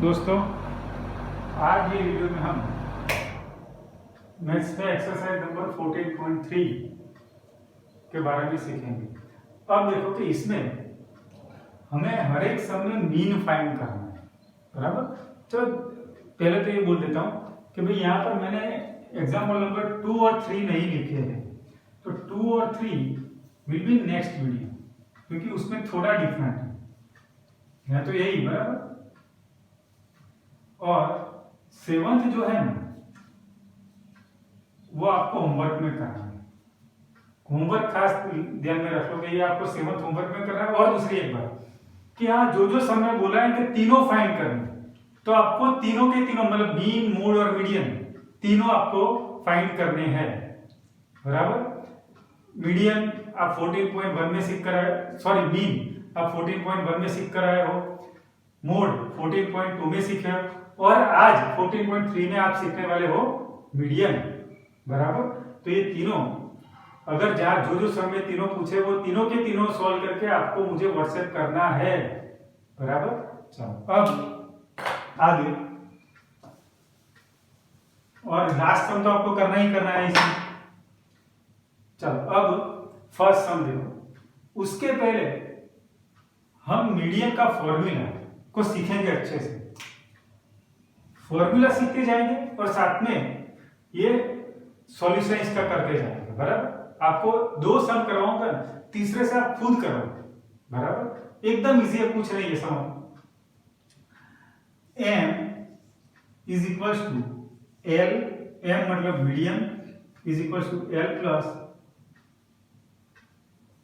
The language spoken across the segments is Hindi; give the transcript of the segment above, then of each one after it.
दोस्तों, आज ये वीडियो में हम मैथ्स में एक्सरसाइज नंबर 14.3 के बारे में सीखेंगे। अब देखो कि इसमें हमें हर एक सम में मीन फाइंड करना है, बराबर। तो पहले तो ये बोल देता हूँ कि भाई यहाँ पर मैंने एग्जाम्पल नंबर 2 और 3 नहीं लिखे हैं, तो 2 और 3 विल बी नेक्स्ट वीडियो, क्योंकि उसमें थोड़ा डिफरेंट है तो यही, बराबर। और 7th जो है ना, वो आपको होमवर्क में करना है। होमवर्क खास ध्यान में रख लो कि ये आपको 7th होमवर्क में करना है। और दूसरी एक बात कि हाँ, जो जो समय बोला है कि तीनों फाइंड करने, तो आपको तीनों के तीनों मतलब मीन, मोड और मीडियन तीनों आपको फाइंड करने हैं, बराबर। मीडियन आप 14.1 में सीख कर आए, सॉरी मीन आप 14.1 में सीख कर आए हो, मोड 14.2 में सीखे हो, और आज 14.3 में आप सीखने वाले हो मीडियन, बराबर। तो ये तीनों अगर जहां जो जो समय तीनों पूछे वो तीनों के तीनों सॉल्व करके आपको मुझे व्हाट्सएप करना है, बराबर। चलो अब आगे, और लास्ट सम तो आपको करना ही करना है इसमें। चलो अब फर्स्ट सम देखो। उसके पहले हम मीडियन का फॉर्मूला को सीखेंगे अच्छे से। फॉर्मूला सीखते जाएंगे और साथ में ये सॉल्यूशन इसका करते जाएंगे, बराबर। आपको 2 सम करवाऊंगा, तीसरे से आप खुद करो, बराबर। एकदम इजी है, पूछ रही है sum. m is equals to l, m मतलब medium, is equals to l plus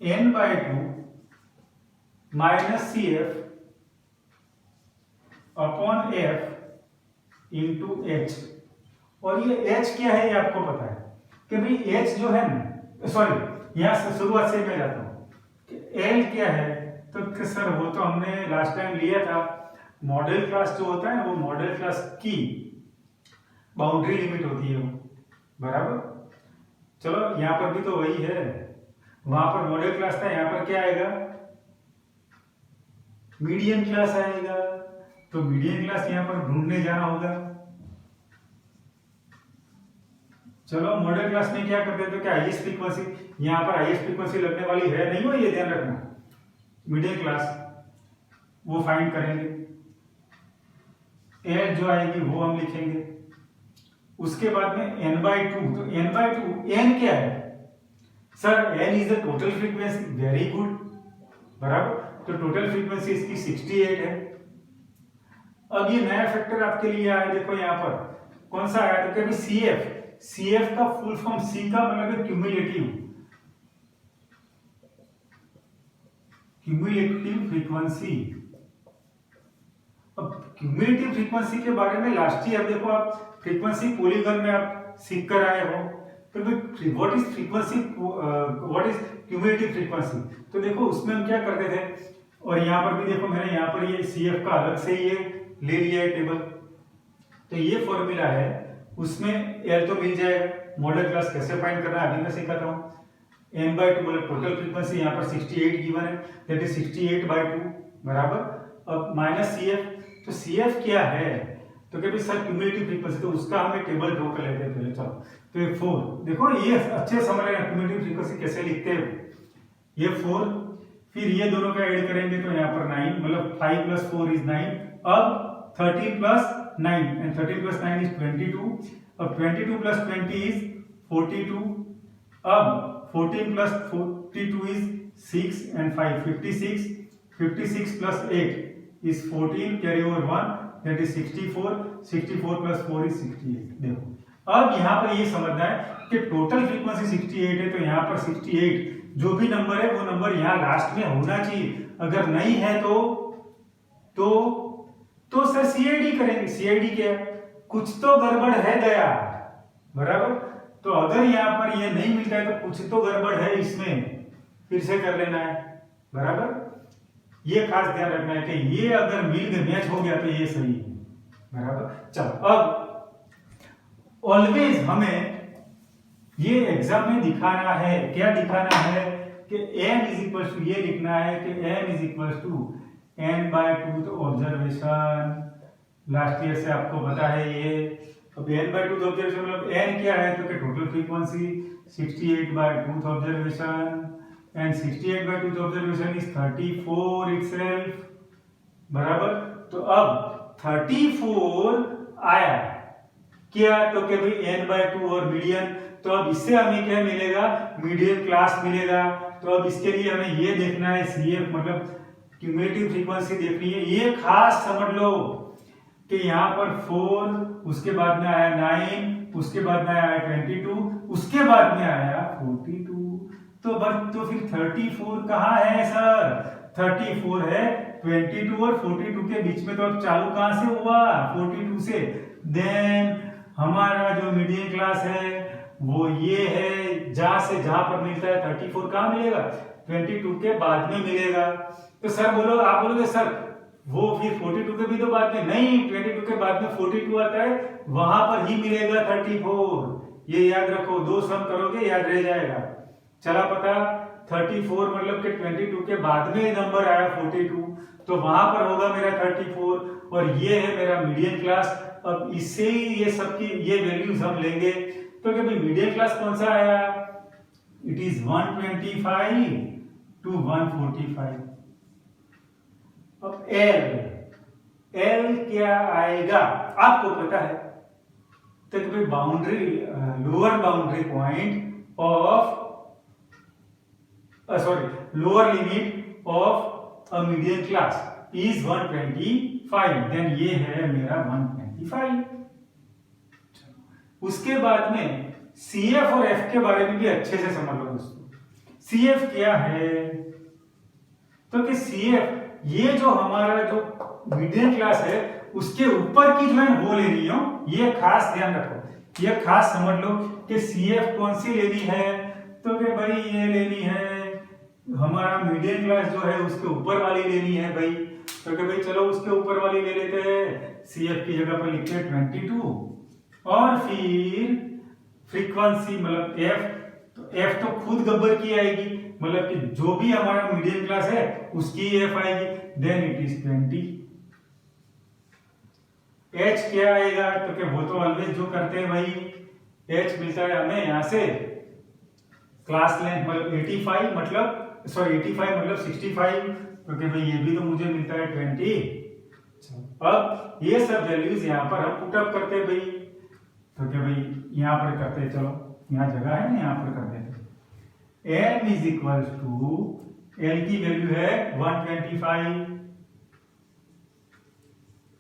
n/2 minus CF upon F into H। और ये H क्या है ये आपको पता है कि भाई H जो है ना, सॉरी यहां से शुरुआत से मैं जाता हूं कि L क्या है। तो सर वो तो हमने लास्ट टाइम लिया था, मॉडल क्लास जो होता है ना, वो मॉडल क्लास की बाउंड्री लिमिट होती है वो, बराबर। चलो यहां पर भी तो वही है, वहां पर मॉडल क्लास था, यहां पर क्या आएगा, मीडियन क्लास आएगा। तो मीडियन क्लास यहां पर ढूंढने जाना होगा। चलो मॉडल क्लास में क्या करते हैं, तो क्या हाईएस्ट फ्रीक्वेंसी, यहां पर हाईएस्ट फ्रीक्वेंसी लगने वाली है नहीं, हो ये ध्यान रखना। मीडियन क्लास वो फाइंड करेंगे, एल जो आएगी वो हम लिखेंगे। उसके बाद में n/2, तो n/2 n क्या है sir, n is the total frequency, very good, बराबर। तो टोटल फ्रीक्वेंसी इसकी 68 है। अब ये नया फैक्टर आपके लिए आया, देखो यहां पर कौन सा आया, तो क्या CF, CF का फुल फॉर्म, C का मतलब है क्यूमुलेटिव फ्रीक्वेंसी। अब क्यूमुलेटिव फ्रीक्वेंसी के बारे में लास्ट ईयर देखो आप फ्रीक्वेंसी पॉलीगन में आप सीख कर आए हो, तो what is frequency, what is cumulative frequency. तो देखो उसमें हम क्या करते थे, और यहां पर भी देखो मैंने यहां पर ये CF का अलग से ये ले लिया है टेबल। तो ये फॉर्मूला है, उसमें L तो मिल जाएगा। मॉडल क्लास कैसे फाइंड करना है अभी मैं सिखाता हूँ। n/2 मतलब टोटल फ्रीक्वेंसी, यहाँ पर 68 गिवन है, दैट इज 68/2, बराबर। अब माइनस CF, तो CF क्या है, तो क्या सर क्यूमुलेटिव फ्रीक्वेंसी, तो उसका हमें टेबल ड्रॉ कर लेते हैं पहले। चलो तो ये 4, देखो ये अच्छे समझ लेना क्यूमुलेटिव फ्रीक्वेंसी कैसे लिखते हैं। ये 4, फिर ये दोनों का ऐड करेंगे तो यहाँ पर 9, मतलब 5 + 4 इज 9। अब 13 + 9 एंड 13 + 9 इज 22। अब 22 + 20 इज 42। अब 14 + 42 is 6 and 5 56। 56 + 8 is 14, carry over 1, that is 64। 64 + 4 is 68। देखो अब यहाँ पर ये समझना है कि टोटल फ्रीक्वेंसी 68 है, तो यहाँ पर 68 जो भी नंबर है वो नंबर यहाँ लास्ट में होना चाहिए। अगर नहीं है तो सर CID करेंगे। CID क्या है, कुछ तो गड़बड़ है दया, बराबर। तो अगर यहाँ पर ये नहीं मिलता है तो कुछ तो गड़बड़ है इसमें, फिर से कर लेना है, बराबर। ये खास ध्यान रखना है कि ये अगर मिल गया, मैच हो गया तो ये सही है, बराबर। चलो अब ऑलवेज हमें ये एग्जाम में दिखाना है, क्या दिखाना है कि m इज इक्वल टू, ये लिखना है कि m is equal to n/2, तो ऑब्जर्वेशन लास्ट ईयर से आपको पता है ये। अब n/2 ऑब्जर्वेशन मतलब n क्या है, तो कि total frequency 68/2 observation, and 68/2 observation is 34 itself, बराबर। तो अब 34 आया क्या, तो कि भाई n/2 और मीडियन, तो अब इससे हमें क्या मिलेगा, मीडियन क्लास मिलेगा। तो अब इसके लिए हमें ये देखना है CF मतलब क्यूमुलेटिव फ्रीक्वेंसी देखनी है। ये खास समझ लो कि यहाँ पर 4, उसके बाद में आया 9, उसके बाद में आया 22, उसके बाद में आया 42, तो बस तो फिर 34 कहाँ है सर, 34 है 22 और 42 के बीच में। तो अब चालू कहाँ से हुआ, 42 से। देन हमारा जो मीडियन क्लास है वो ये है, जहां से जहां पर मिलता है 34 कहाँ मिलेगा, 22 के बाद में मिलेगा। तो सर बोलो, आप बोलोगे सर वो फिर 42 के भी तो बाद में, नहीं 22 के बाद में 42 आता है, वहां पर ही मिलेगा 34। ये याद रखो, दो सम करोगे याद रह जाएगा। चला पता, 34 मतलब कि 22 के बाद में नंबर आया 42, तो वहां पर होगा मेरा 34, और ये है मेरा मीडियन क्लास। अब इससे ही ये सबकी ये वैल्यूज हम लेंगे, तो कि भाई मीडियन क्लास कौन सा आया, इट इज 125 to 145। अब एल क्या आएगा आपको पता है, तो कि भाई boundary lower boundary point of lower limit of a median class is 125, then ये है मेरा 125। उसके बाद में CF और F के बारे में भी अच्छे से समझ लो दोस्तों। CF क्या है, तो कि CF ये जो हमारा जो मीडियन क्लास है उसके ऊपर की जो है वो लेनी हो, ये खास ध्यान रखो, ये खास समझ लो कि CF कौन सी लेनी है, तो कि भाई ये लेनी है हमारा मीडियन क्लास जो है उसके ऊपर वाली लेनी है भाई। तो कि भाई चलो उसके ऊपर वाली ले लेते हैं, CF की जगह पर लिखते हैं 22, और फिर फ्रीक्वेंसी मतलब F, तो F तो खुद गब्बर की आएगी, मतलब कि जो भी हमारा मीडियम क्लास है उसकी F आएगी, देन इट इज 20। H क्या आएगा, तो कि वो तो ऑलवेज जो करते हैं भाई, H मिलता है हमें यहां से क्लास लेंथ मतलब 85 मतलब 65, तो कि भाई ये भी तो मुझे मिलता है 20। अब ये सब वैल्यूज यहाँ पर हम पुट अप करते हैं भाई, तो क्या भाई यहाँ पर करते हैं, चलो यहाँ जगह है ना, यहाँ पर कर देते हैं। m is equal to, l की वैल्यू है 125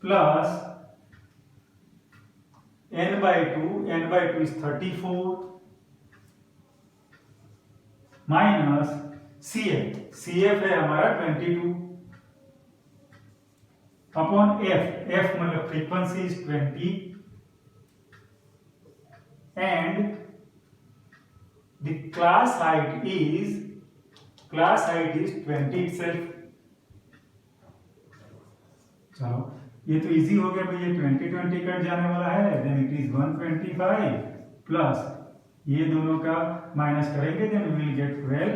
plus n/2 is 34 minus CF है हमारा 22 अपॉन F मतलब frequency is 20 and the class height is 20 itself। चलो ये तो इजी हो गया भाई, ये 20 कट जाने वाला है, देन इट इज 125 प्लस ये दोनों का माइनस करेंगे, then we will get 12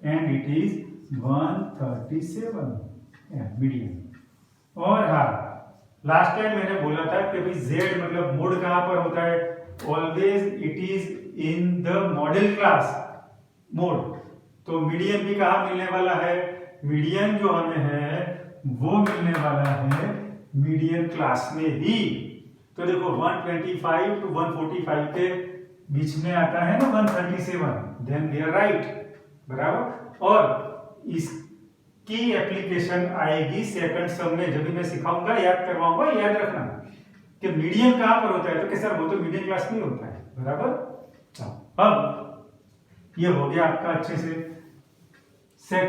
and it is 137 medium. और हाँ, लास्ट टाइम मैंने बोला था कि भाई Z मतलब मोड कहां पर होता है, always it is in the model class mode. तो मीडियन भी कहां मिलने वाला है, मीडियन जो हमें है वो मिलने वाला है मीडियन क्लास में ही। तो देखो 125 to 145 के बीच में आता है ना 137, देन वी आर राइट, बराबर। और इसकी एप्लीकेशन आएगी सेकंड सम में, जब भी मैं सिखाऊंगा याद करवाऊंगा, याद रखना कि मीडियन कहां पर होता है, तो कि सर वो तो मीडियन क्लास में होता है, बराबर। अब ये हो गया आपका अच्छे से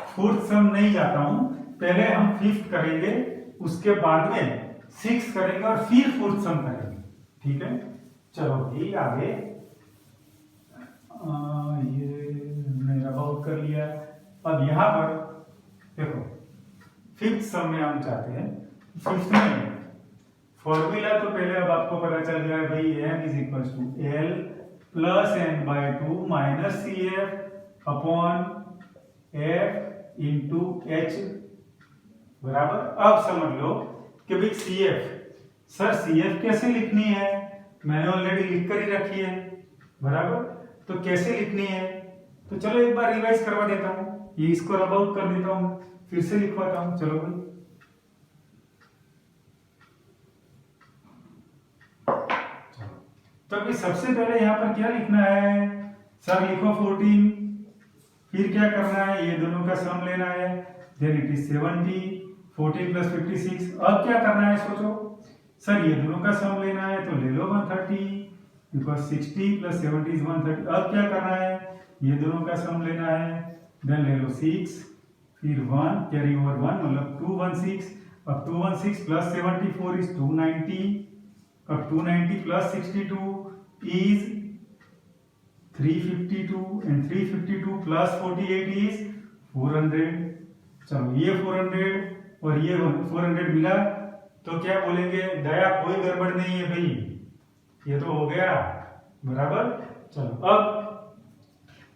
फोर्थ सम नहीं जाता हूं, पहले हम फिफ्थ करेंगे, उसके बाद में सिक्स करेंगे और फिर फोर्थ सम करेंगे, ठीक है। चलो ये आगे ये हमने रब आउट कर लिया। अब यहां पर देखो फिफ्थ सम में हम चाहते हैं, फिफ्थ में फॉर्मूला तो पहले अब आपको पता चल गया है भाई, m is equal to l plus n/2 minus CF upon F into H, बराबर। अब समझ लो कि भाई CF सर CF कैसे लिखनी है, मैंने ऑलरेडी लिख कर ही रखी है बराबर, तो कैसे लिखनी है, तो चलो एक बार रिवाइज करवा देता हूँ, ये इसको रब आउट कर देता हूँ, फिर से लिखवाता हूँ। चलो भाई तो अभी सबसे पहले यहाँ पर क्या लिखना है, सर लिखो 14, फिर क्या करना है, ये दोनों का सम लेना है, देन इट इज 70, 14 प्लस 56। अब क्या करना है सोचो, सर ये दोनों का सम लेना है तो ले लो 130, बिकॉज 60 प्लस 70 इज 130। अब क्या करना है, ये दोनों का सम लेना है, देन ले लो 6, फिर 1 कैरी ओवर 1 मतलब 216। अब 216 प्लस 74 इज 290, अब 290 plus 62 is 352 and 352 plus 48 is 400। चलो ये 400 और ये 400 मिला तो क्या बोलेंगे, दया कोई गड़बड़ नहीं है भाई, ये तो हो गया बराबर। चलो अब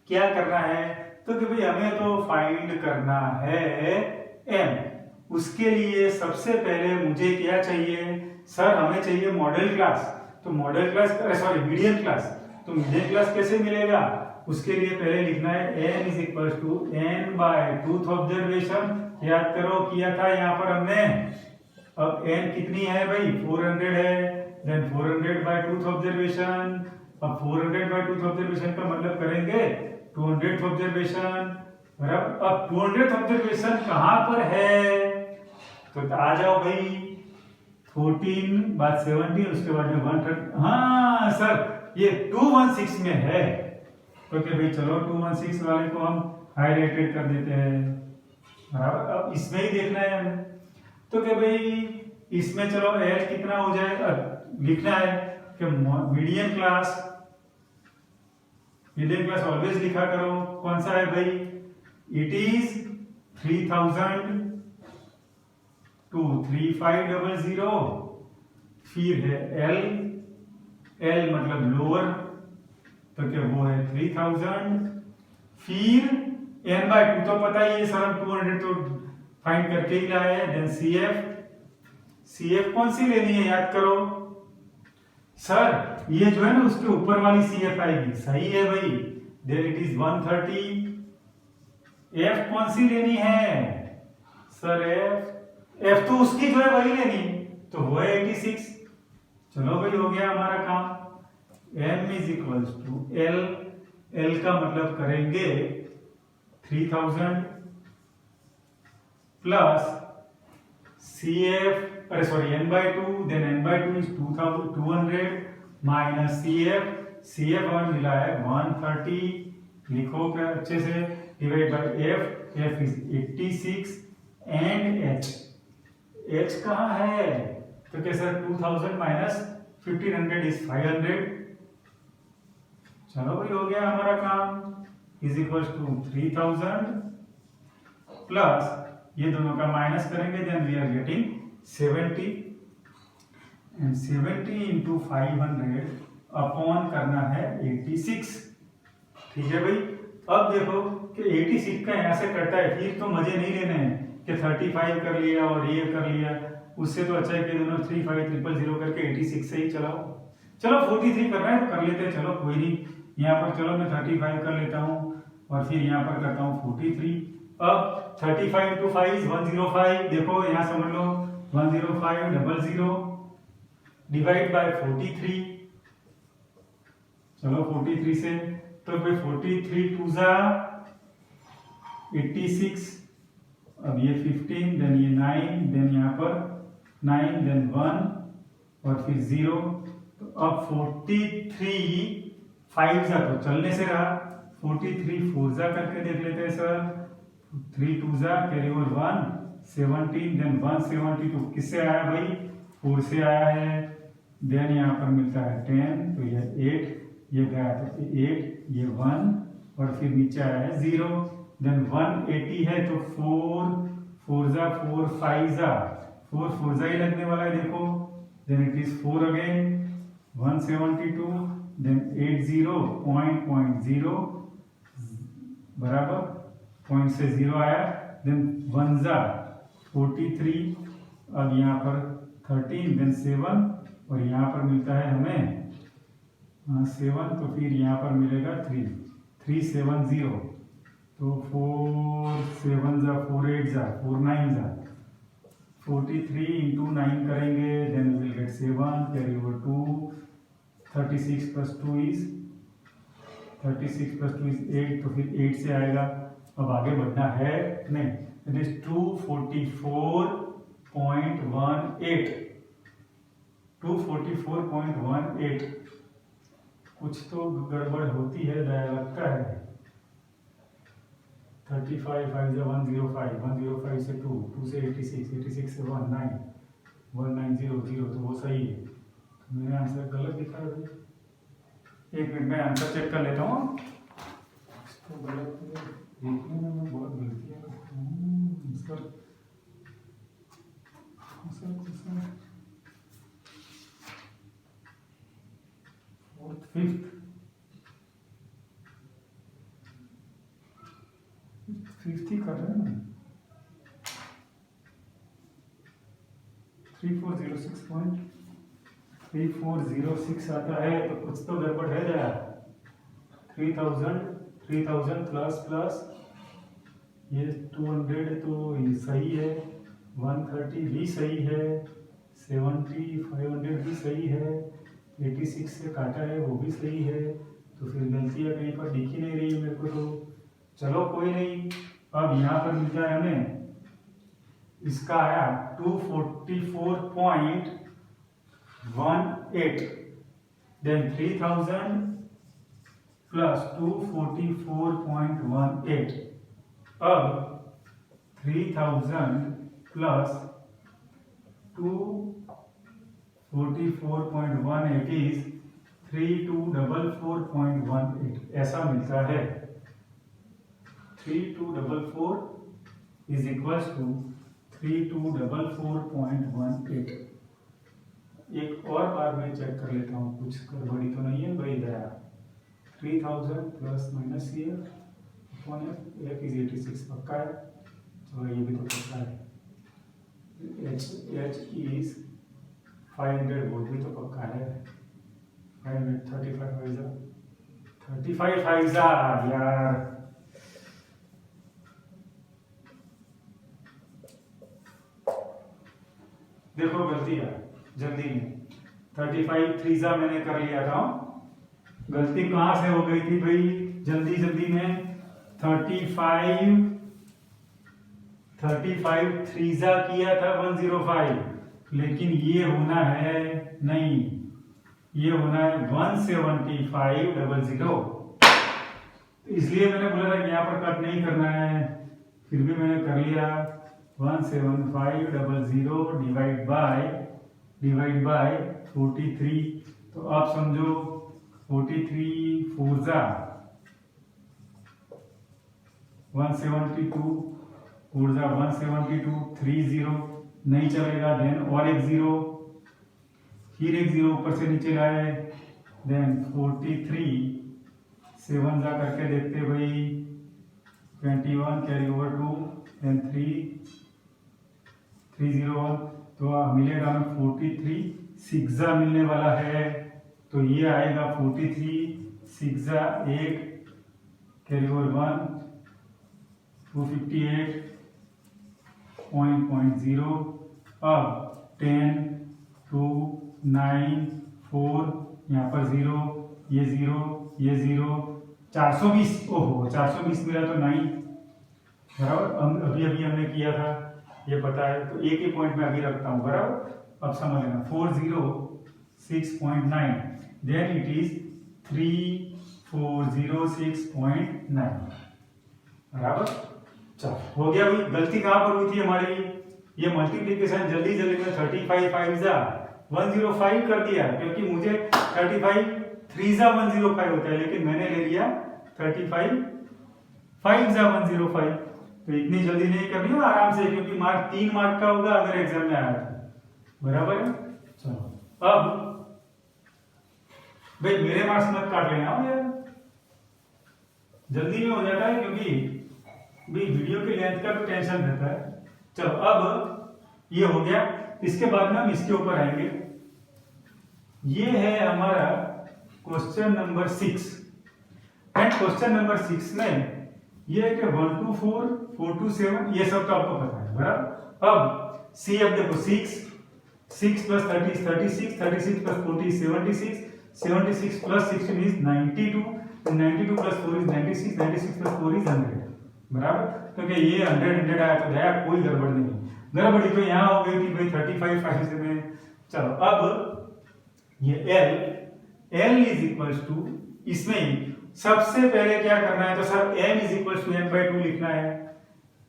क्या करना है, तो कि भाई हमें तो फाइंड करना है m, उसके लिए सबसे पहले मुझे क्या चाहिए, सर हमें चाहिए मॉडल क्लास, तो modal class sorry median class, तो मीडियन क्लास कैसे मिलेगा, उसके लिए पहले लिखना है n is equal to n by tooth observation, याद करो किया था यहाँ पर हमने। अब n कितनी है भाई 400 है, देन 400 बाय टूथ ऑब्जर्वेशन, अब 400 बाय टूथ ऑब्जर्वेशन का मतलब करेंगे 200th ऑब्जर्वेशन बराबर। अब 200th ऑब्जर्वेशन कहाँ पर है, तो आ जाओ भाई 14 बाद 70 उसके बाद में 130, हाँ सर ये 216 में है, तो क्या भाई चलो 216 वाले को हम हाईलाइटेड कर देते हैं बराबर। अब इसमें ही देखना है हमें, तो क्या भाई इसमें चलो L कितना हो जाएगा, लिखना है कि मीडियन क्लास ऑलवेज लिखा करो, कौन सा है भाई, इट इज 3000 to 3500, फिर है L मतलब लोअर, तो क्या वो है 3000, फिर n/2 तो पता ही है सर, 200 तो फाइंड करके ही लाए हैं, देन CF कौन सी लेनी है याद करो, सर ये जो है ना उसके ऊपर वाली CF आएगी, सही है भाई, देन इट इज 130। F कौन सी लेनी है सर, F तो उसकी जो है वही लेनी, तो वो है 86। चलो भाई हो गया हमारा काम, M is equal to L का मतलब करेंगे 3000 प्लस CF अरे sorry n/2, then n/2 is 200 minus CF हमें मिला है 130, लिखो क्या अच्छे से, divide by F is 86 and H कहाँ है, तो क्या सर 2000 माइनस 1500 इज 500। चलो भाई हो गया हमारा काम, इज इक्वल टू 3000 प्लस ये दोनों का माइनस करेंगे, then we are getting 70 and 70 into 500 upon करना है 86। ठीक है भाई, अब देखो कि 86 का यहाँ से कटता है, फिर तो मजे नहीं लेने हैं कि 35 कर लिया और ये कर लिया, उससे तो अच्छा है कि दोनों 35000 करके 86 से ही चलाओ। चलो 43 करना है तो कर लेते हैं, चलो कोई नहीं, यहाँ पर चलो मैं 35 कर लेता हूँ और फिर यहाँ पर करता हूँ 43। अब 35 into 5 is 105, देखो यहाँ समझ लो 10500 डिवाइड बाय 43, चलो 43 से, तो भाई 43 2 जा 86, अब ये 15 देन ये 9 देन यहाँ पर 9 देन 1 और फिर 0, तो अब 43 5 जा तो चलने से रहा, 43 4 जा करके देख लेते हैं सर, 3 2 जा कैरी ओवर 1 17 देन 172 किससे आया भाई 4 से आया है, देन यहाँ पर मिलता है 10, तो ये 8 ये गया तो 8 ये 1 और फिर नीचे आया है 0, देन 180 है तो 4 जा 4 5 जा 4 जा ही लगने वाला है देखो, then it is 4 again 172 then 80 0 बराबर पॉइंट से 0 आया, देन 1 जा 43, अब यहाँ पर 13 देन 7 और यहाँ पर मिलता है हमें 7, तो फिर यहाँ पर मिलेगा 370, तो 4 7 जा 4 8 जा 4 9 जा 43 इंटू 9 करेंगे, then we will get 7 carry over 2, 36 plus 2 is 8, तो फिर 8 से आएगा। अब आगे बढ़ना है नहीं, इट इज 244.18 कुछ तो गड़बड़ होती है लगता है। 35 5 जा 105, 105 से 2, 2 से 86, 86 से 19, 1900, तो वो सही है। तो मेरा आंसर गलत दिखा है भाई। एक मिनट में आंसर चेक कर लेता हूँ। इसको गलत देखने में मैं बहुत गलतियाँ करता हूँ। फिफ्थ ही कर रहे हैं ना। 3406 आता है, तो कुछ तो गड़बड़ है जरा। 3000 प्लस ये 200 तो ये सही है, 130 भी सही है, 70 500 भी सही है, 86 से काटा है वो भी सही है, तो फिर गलतियाँ कहीं पर दिख ही नहीं रही मेरे को। तो चलो कोई नहीं, अब यहाँ पर मिलता है हमें, इसका आया 244.18, देन 3000 प्लस 244.18। अब 3000 प्लस 244.18 इज 3244.18, ऐसा मिलता है। 3244 इज इक्वल्स टू 3244.18। एक और बार मैं चेक कर लेता हूँ, कुछ गड़बड़ी तो नहीं है भाई दया। 3000 प्लस माइनस ये f इज 86 पक्का है, चलो ये भी तो पक्का है। h इज 500 वोल्ट भी तो पक्का है। 35 यार। देखो गलती है जल्दी में, 35 3 मैंने कर लिया था। गलती कहां से हो गई थी भाई, जल्दी में। 35 3 किया था 105, लेकिन ये होना है नहीं, ये होना है 17500। इसलिए मैंने बोला था कि यहाँ पर कट नहीं करना है, फिर भी मैंने कर लिया। 17500 डिवाइड बाय 43। तो आप समझो 43 4 जा 172, 4 जा 172, 30 नहीं चलेगा, देन और एक 0, फिर एक 0 ऊपर से नीचे लाए, देन 43 7 जा करके देखते भाई 21 कैरी ओवर 2, देन 301, तो मिलेगा हमें 43 6 जा मिलने वाला है। तो ये आएगा 43 6 जा 8 कैरी ओवर 1 258.0। अब 10 2 9 4 यहाँ पर 0 ये 0 ये 0 420। ओहो 420 मिला तो 9 बराबर। अभी हमने किया था ये पता है, तो एक ही पॉइंट में अभी रखता हूँ बराबर। अब समझ लेना 406.9, देन इट इज 3406.9 बराबर। चलो हो गया भाई। गलती कहां पर हुई थी हमारी, ये मल्टीप्लीकेशन जल्दी में 35 5 जा 105 कर दिया, क्योंकि मुझे 35 3 जा 105 होता है, लेकिन मैंने ले लिया 35 5 जा 105। तो इतनी जल्दी नहीं करनी हो, आराम से, क्योंकि मार्क 3 मार्क का होगा अगर एग्जाम में आया था, बराबर है। चलो अब भाई मेरे मार्क्स मत काट लेना हो यार, जल्दी में हो जाता है, क्योंकि भाई वीडियो की लेंथ का भी टेंशन रहता है। चलो अब ये हो गया। इसके बाद में हम इसके ऊपर आएंगे। ये है हमारा question number 6 and question number 6 में ये है कि 1 to 4, 4 to 7 ये सब तो आपको पता है बराबर। अब सी अब देखो 6 plus 30 is 36, 36 plus 40 is 76, 76 plus 16 is 92, 92 plus 4 is 96, 96 plus 4 is 100 बराबर। तो क्या ये 100 आया तो दया कोई गड़बड़ नहीं, गड़बड़ी तो यहाँ हो गई थी भाई 35 5 से में। चलो अब ये L इज इक्वल्स टू, इसमें सबसे पहले क्या करना है तो sir m is equals to n/2 लिखना है,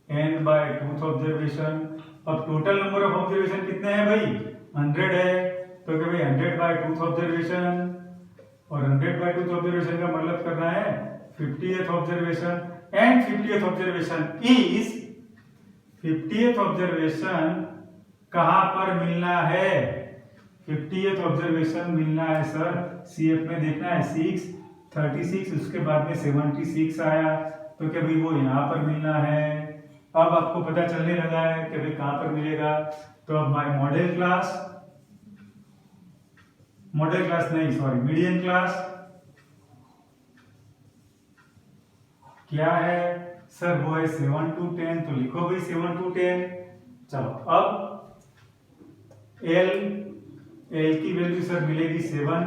n/2 ऑब्जर्वेशन। अब टोटल नंबर ऑफ ऑब्जर्वेशन कितने हैं भाई 100 है, तो क्या भाई 100/2 ऑब्जर्वेशन, और 100/2 ऑब्जर्वेशन का मतलब करना है 50th observation, and 50th observation is 50th observation कहां पर मिलना है, 50th ऑब्जर्वेशन मिलना है सर CF में देखना है 6 36, उसके बाद में 76 आया, तो क्या भाई वो यहाँ पर मिलना है। अब आपको पता चलने लगा है कि भाई कहां पर मिलेगा, तो अब माय मॉडल क्लास नहीं सॉरी मीडियन क्लास क्या है सर, वो है 7 to 10, तो लिखो भाई 7 to 10। चलो अब L की वैल्यू सर मिलेगी 7,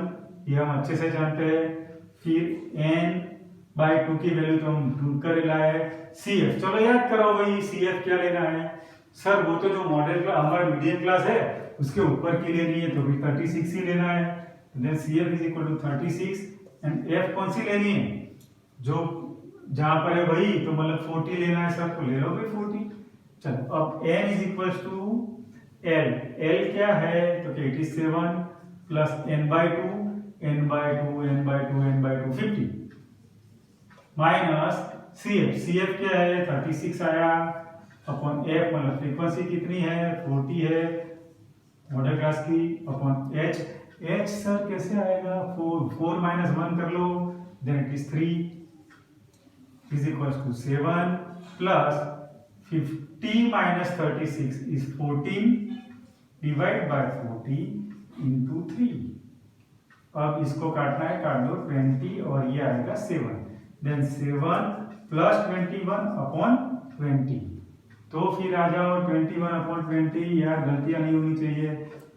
ये हम अच्छे से जानते हैं। फिर n/2 की वैल्यू तो हम ढूंढ कर लाए। CF चलो याद करो भाई CF क्या लेना है सर, वो तो जो मॉडल का हमारा मीडियम क्लास है उसके ऊपर की लेनी है, तो भी 36 ही लेना है। Then CF is equal to 36 and F कौन सी लेनी है जो जहां पर है वही, तो मतलब 40 लेना है सर, तो ले लो भाई 40। चलो अब n is equal to L क्या है तो 87 प्लस n/2 50 माइनस CF क्या है 36 आया अपॉन F मतलब फ्रीक्वेंसी कितनी है 40 है मॉडल क्लास की, अपॉन H सर कैसे आएगा 4 माइनस 1 कर लो, then it is 3 is equal to 7 plus 50 minus 36 is 14 divide by 40 into 3। अब इसको काटना है, काट दो 20 और ये आएगा 7, देन 7 प्लस 21 अपॉन 20, तो फिर आ जाओ 21 अपॉन 20, यार गलतियां नहीं होनी चाहिए,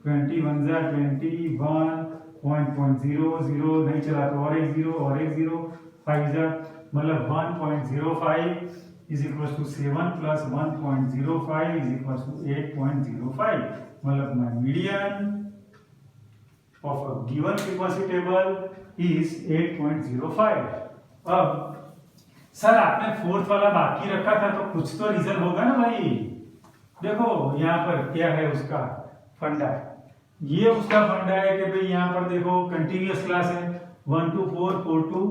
21 जा 21.00 नहीं चला तो और एक 0 5 जा मतलब 1.05 is equal to 7 plus 1.05 is equal to 8.05, मतलब my median of a given frequency table is 8.05। अब सर आपने फोर्थ वाला बाकी रखा था तो कुछ तो रीजन होगा ना भाई, देखो यहाँ पर क्या है उसका फंडा, ये उसका फंडा है कि भाई यहाँ पर देखो कंटिन्यूअस क्लास है 1 to 4, 4 to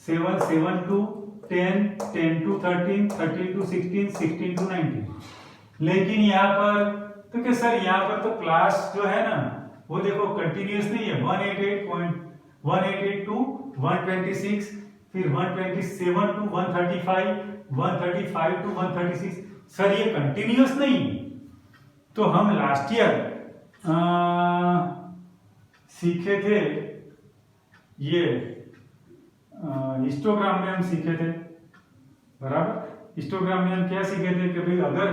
7, 7 to 10, 10 to 13, 13 to 16, 16 to 19, लेकिन यहाँ पर तो क्या सर यहाँ पर तो क्लास जो है ना वो देखो कंटिन्यूअस नहीं है, 188 to 126, फिर 127 to 135, 135 to 136, सर ये कंटिन्यूअस नहीं। तो हम लास्ट ईयर सीखे थे ये हिस्टोग्राम में हम सीखे थे बराबर, हिस्टोग्राम में हम क्या सीखे थे कि भाई अगर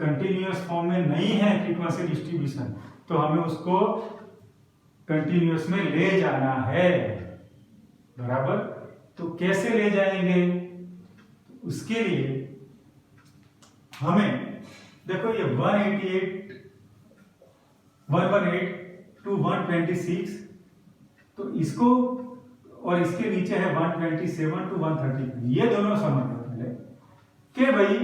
कंटिन्यूअस फॉर्म में नहीं है फ्रीक्वेंसी डिस्ट्रीब्यूशन तो हमें उसको कंटिन्यूअस में ले जाना है बराबर। तो कैसे ले जाएंगे, उसके लिए हमें देखो ये 118 to 126, तो इसको और इसके नीचे है 127 to 130, ये दोनों समझ लो पहले कि भाई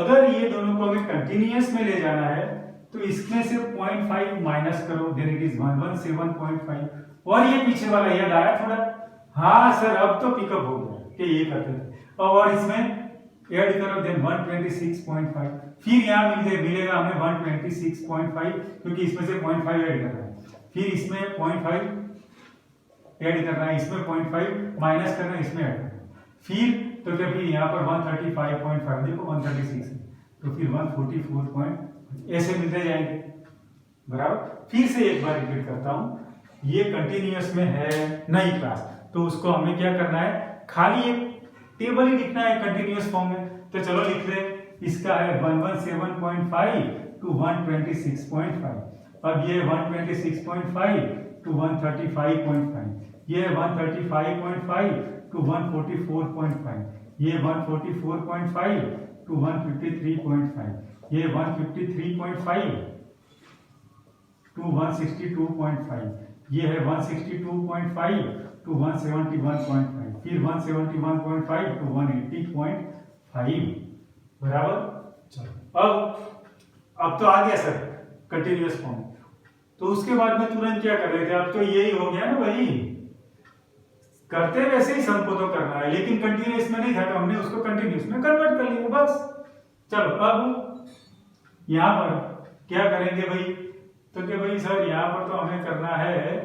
अगर ये दोनों को हमें कंटिन्यूअस में ले जाना है तो इसमें से 0.5 माइनस करो, देन इट इज 117.5, और ये पीछे वाला याद आया थोड़ा, हाँ सर अब तो पिकअप हो गया कि ये करते थे, और इसमें ऐड करो देन 126.5, फिर यहाँ मिलेगा हमें 126.5 क्योंकि इसमें से 0.5 ऐड करना है, फिर इसमें 0.5 ऐड करना है, इसमें 0.5 माइनस करना है, इसमें ऐड करना है, फिर तो क्या फिर यहाँ पर 135.5 देखो 136 है, तो फिर 144. ऐसे मिलते जाएंगे बराबर। फिर से एक बार रिपीट करता हूं, ये कंटिन्यूअस में है नई क्लास, तो उसको हमें क्या करना है, खाली एक टेबल ही लिखना है कंटिन्यूअस फॉर्म में। तो चलो लिख ले, इसका है 117.5 टू 126.5। अब ये 126.5 टू 135.5, ये 135.5 टू 144.5, ये 144.5 टू 153.5, ये 153.5 टू 162.5, ये है 162.5 टू 171.5, फिर 171.5 टू 180.5, बराबर। चलो अब तो आ गया सर कंटिन्यूअस फॉर्म। तो उसके बाद में तुरंत क्या कर रहे थे, अब तो यही हो गया ना भाई, करते वैसे ही सम को तो करना है, लेकिन कंटिन्यूअस में नहीं था तो हमने उसको कंटिन्यूअस में कन्वर्ट कर लिया बस। चलो अब यहां पर क्या करेंगे भाई, तो क्या भाई सर यहाँ पर तो हमें करना है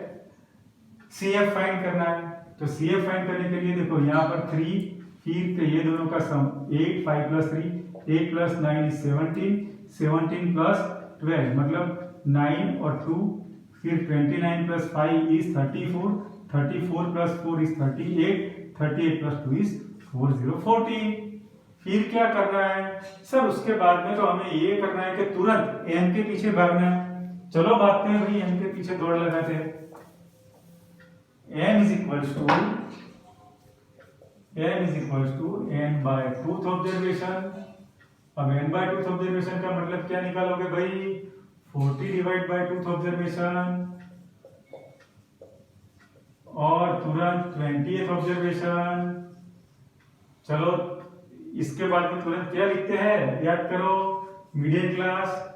CF फाइंड करना है। तो CF फाइंड करने के लिए देखो यहाँ पर 3, फिर तो ये दोनों का सम 8, 5 प्लस 3, 8 प्लस 9 इज 17, 17 प्लस 12 मतलब 9 और 2, फिर 29 plus 5 is 34, 34 plus 4 is 38, 38 plus 2 is 40, फिर क्या करना है सर, उसके बाद में तो हमें ये करना है कि तुरंत n के पीछे भागना है। चलो भागते हैं भाई, n के पीछे दौड़ लगाते हैं। n is equals to n by tooth observation. अब n बाय टूथ ऑब्जर्वेशन का मतलब क्या निकालोगे भाई, 40 डिवाइड बाय टूथ ऑब्जर्वेशन और तुरंत 20th ऑब्जर्वेशन। चलो इसके बाद में तुरंत क्या लिखते हैं, याद करो, मीडियन क्लास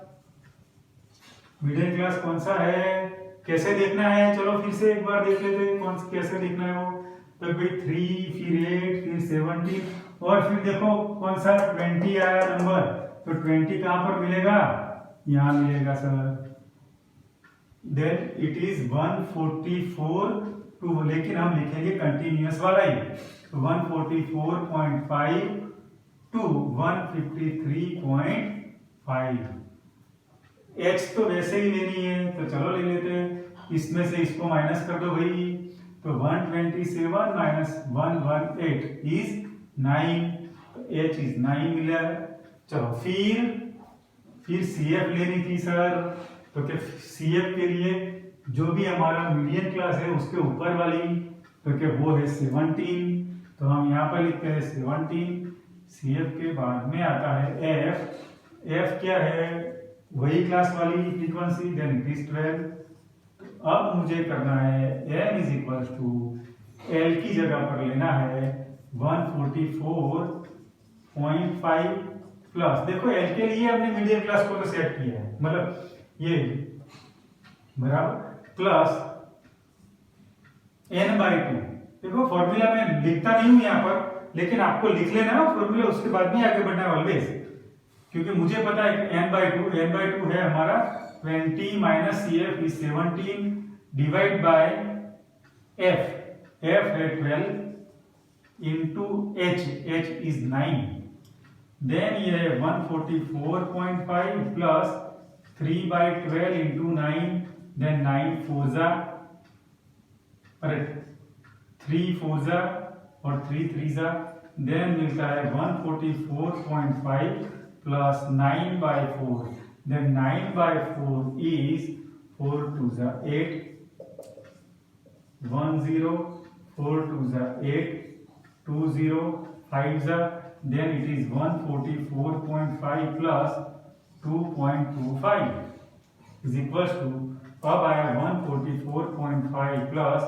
कौन सा है, कैसे देखना है, चलो फिर से एक बार देख लेते हैं कौन कैसे देखना है वो। तो भाई 3, फिर 8, फिर 17 और फिर देखो कौन सा 20 आया नंबर, तो 20 कहां पर मिलेगा, यहां मिलेगा sir. Then it is 144 two, लेकिन हम लिखेंगे कंटिन्यूअस वाला ही, तो 144.5 टू 153.5। H तो वैसे ही लेनी है, तो चलो ले लेते हैं, इसमें से इसको माइनस कर दो भाई, तो 127 माइनस 118 इज 9, H इज 9 मिला। चलो फिर CF लेनी थी सर, तो क्या CF के लिए जो भी हमारा मीडियन क्लास है उसके ऊपर वाली, तो क्या वो है 17, तो हम यहाँ पर लिखते हैं 17। CF के बाद में आता है F क्या है, वही क्लास वाली फ्रीक्वेंसी, देन इट इज 12। अब मुझे करना है n is equal to L की जगह पर लेना है 144.5 प्लस, देखो L के लिए हमने मीडियम क्लास को तो सेट किया है, मतलब ये बराबर प्लस n बाई 2। देखो फॉर्मूला में लिखता नहीं हूं यहाँ पर, लेकिन आपको लिख लेना ना फॉर्मूला, उसके बाद में आगे बढ़ना है ऑलवेज, क्योंकि मुझे पता है कि n बाई 2 है हमारा 20 minus CF is 17 divide by F है 12 इंटू H इज 9, देन ये है 144.5 प्लस 3 बाई 12 इंटू 9, देन 9 4 3 4 और 3 3 देन मिलता है 144.5 plus 9 by 4, then 9 by 4 is 4 2 8, 1 0, 4 2 8, 2 0, 5 then it is 144.5 plus 2.25 is equals to, अब आया 144.5 plus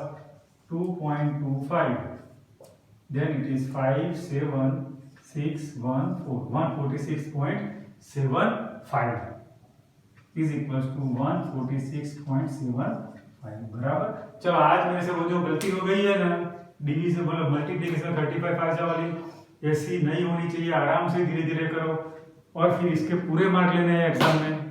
2.25, then it is 146.75 is equals to 146.75, बराबर। चलो आज मेरे से वो जो गलती हो गई है ना, डिवीजन मतलब मल्टीप्लिकेशन 35 फाइजा वाली, ऐसी नहीं होनी चाहिए, आराम से धीरे धीरे करो और फिर इसके पूरे मार्क लेने हैं एग्जाम में।